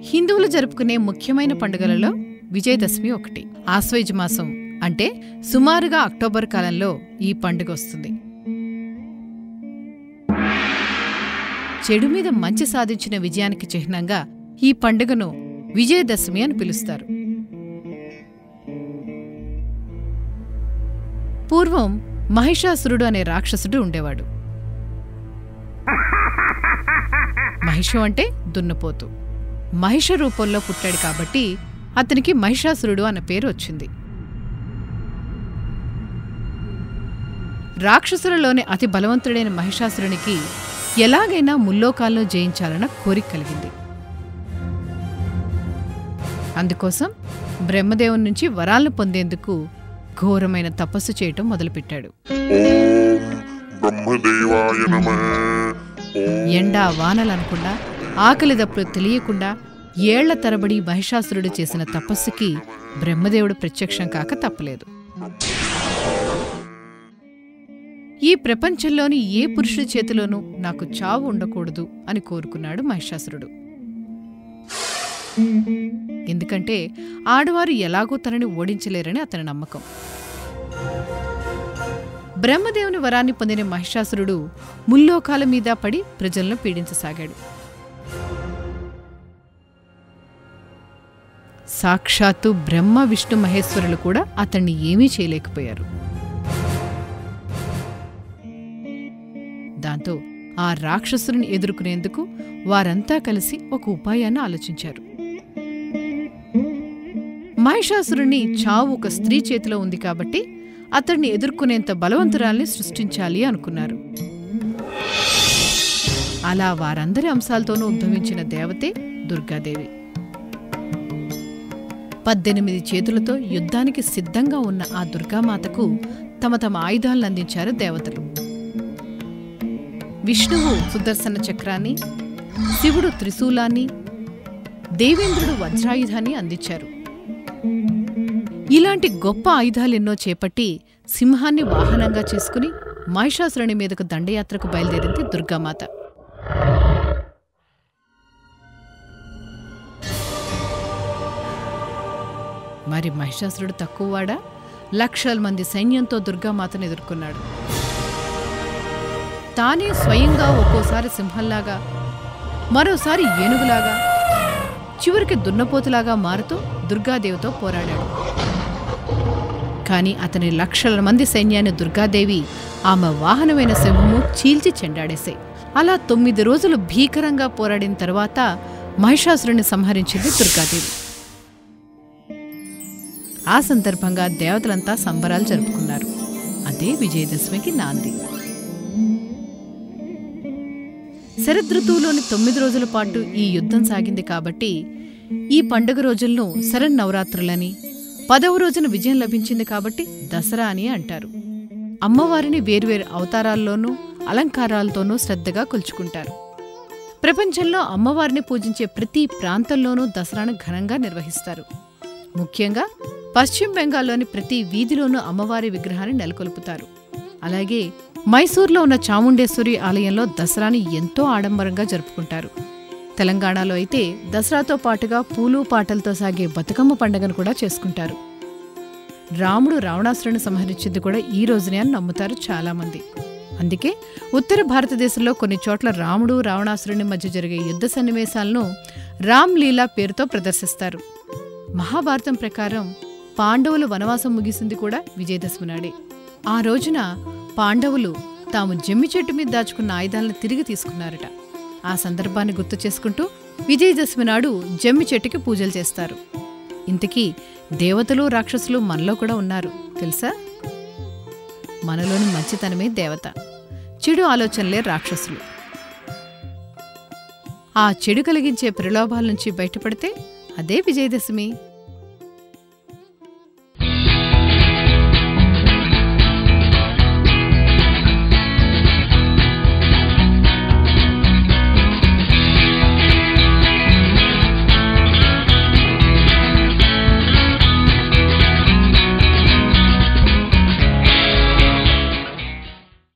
హిందువులు జరుపుకునే ముఖ్యమైన పండుగలలో విజయదశమి ఒకటి. ఆశ్వయుజ మాసం అంటే సుమారుగా అక్టోబర్ కాలంలో ఈ పండుగ వస్తుంది. చెడు మీద మంచి సాధించిన విజయానికి చిహ్నంగా ఈ పండుగను విజయదశమి అని పిలుస్తారు. పూర్వం మహిషాసురుడు అనే రాక్షసుడు ఉండేవాడు. మహిషం అంటే దున్నపోతు. మహిష రూపంలో పుట్టాడు కాబట్టి అతనికి మహిషాసురుడు అన్న పేరు వచ్చింది. రాక్షసులలోని అతి బలవంతుడైన మహిషాసురునికి ఎలాగైనా ముల్లోకాల్లో జయించాలన్న కోరిక కలిగింది. అందుకోసం బ్రహ్మదేవుని నుంచి వరాలను పొందేందుకు ఘోరమైన తపస్సు చేయటం మొదలుపెట్టాడు. ఎండా వానలనకుండా ఆకలి దప్పుడు తెలియకుండా ఏళ్ల తరబడి మహిషాసురుడు చేసిన తపస్సుకి బ్రహ్మదేవుడు ప్రత్యక్షం కాక తప్పలేదు. ఈ ప్రపంచంలోని ఏ పురుషుడి చేతిలోనూ నాకు చావు ఉండకూడదు అని కోరుకున్నాడు మహిషాసురుడు. ఎందుకంటే ఆడవారు ఎలాగూ తనని ఓడించలేరని అతని నమ్మకం. బ్రహ్మదేవుని వరాన్ని పొందిన మహిషాసురుడు ముల్లోకాల మీద పడి ప్రజలను పీడించసాగాడు. సాక్షాత్తు బ్రహ్మ విష్ణు మహేశ్వరులు కూడా అతన్ని ఏమీ చేయలేకపోయారు. దాంతో ఆ రాక్షసుని ఎదుర్కొనేందుకు వారంతా కలిసి ఒక ఉపాయాన్ని ఆలోచించారు. మహిషాసురుని చావు ఒక స్త్రీ చేతిలో ఉంది కాబట్టి అతన్ని ఎదుర్కొనేంత బలవంతురాల్ని సృష్టించాలి అనుకున్నారు. అలా వారందరి అంశాలతోనూ ఉద్భవించిన దేవతే దుర్గాదేవి. 18 చేతులతో యుద్ధానికి సిద్ధంగా ఉన్న ఆ దుర్గామాతకు తమ తమ ఆయుధాలను అందించారు దేవతలు. విష్ణువు సుదర్శన చక్రాన్ని, శివుడు త్రిశూలాన్ని, దేవేంద్రుడు వజ్రాయుధాన్ని అందించారు. ఇలాంటి గొప్ప ఆయుధాలెన్నో చేపట్టి సింహాన్ని వాహనంగా చేసుకుని మహిషాసురుని మీదకు దండయాత్రకు బయలుదేరింది దుర్గామాత. మరి మహిషాసురుడు తక్కువవాడా? లక్షల మంది సైన్యంతో దుర్గామాతను ఎదుర్కొన్నాడు. తానే స్వయంగా ఒక్కోసారి సింహంలాగా, మరోసారి ఏనుగులాగా, చివరికి దున్నపోతులాగా మారుతూ దుర్గాదేవితో పోరాడాడు. కాని అతని లక్షల మంది సైన్యాన్ని దుర్గాదేవి ఆమె వాహనమైన సింహము చీల్చి చెండాడేశాయి. అలా 9 రోజులు భీకరంగా పోరాడిన తర్వాత మహిషాసురుని సంహరించింది దుర్గాదేవి. ఆ సందర్భంగా దేవతలంతా సంబరాలు జరుపుకున్నారు. అదే విజయదశమికి నాంది. శరదృతువులోని 9 రోజుల పాటు ఈ యుద్ధం సాగింది కాబట్టి ఈ పండుగ రోజులను శరన్నవరాత్రులని, 10వ రోజున విజయం లభించింది కాబట్టి దసరా అని అంటారు. అమ్మవారిని వేర్వేరు అవతారాల్లోనూ అలంకారాలతోనూ శ్రద్ధగా కొలుచుకుంటారు. ప్రపంచంలో అమ్మవారిని పూజించే ప్రతి ప్రాంతంలోనూ దసరాను ఘనంగా నిర్వహిస్తారు. ముఖ్యంగా పశ్చిమ బెంగాల్లోని ప్రతి వీధిలోనూ అమ్మవారి విగ్రహాన్ని నెలకొల్పుతారు. అలాగే మైసూర్లో ఉన్న చాముండేశ్వరి ఆలయంలో దసరాని ఎంతో ఆడంబరంగా జరుపుకుంటారు. తెలంగాణలో అయితే దసరాతో పాటుగా పూలు పాటలతో సాగే బతుకమ్మ పండుగను కూడా చేసుకుంటారు. రాముడు రావణాసురుని సంహరించింది కూడా ఈ రోజునే అని నమ్ముతారు చాలామంది. అందుకే ఉత్తర భారతదేశంలో కొన్ని చోట్ల రాముడు రావణాసురుని మధ్య జరిగే యుద్ధ సన్నివేశాలను రామ్ లీలా పేరుతో ప్రదర్శిస్తారు. మహాభారతం ప్రకారం పాండవులు వనవాసం ముగిసింది కూడా విజయదశమి నాడే. ఆ రోజున పాండవులు తాము జమ్మి చెట్టు మీద దాచుకున్న ఆయుధాలను తిరిగి తీసుకున్నారట. ఆ సందర్భాన్ని గుర్తు చేసుకుంటూ విజయదశమి నాడు జమ్మి చెట్టుకి పూజలు చేస్తారు. ఇంతకీ దేవతలు రాక్షసులు మనలో కూడా ఉన్నారు తెలుసా? మనలోని మంచితనమే దేవత, చెడు ఆలోచనలే రాక్షసులు. ఆ చెడు కలిగించే ప్రలోభాల నుంచి బయటపడితే అదే విజయదశమి.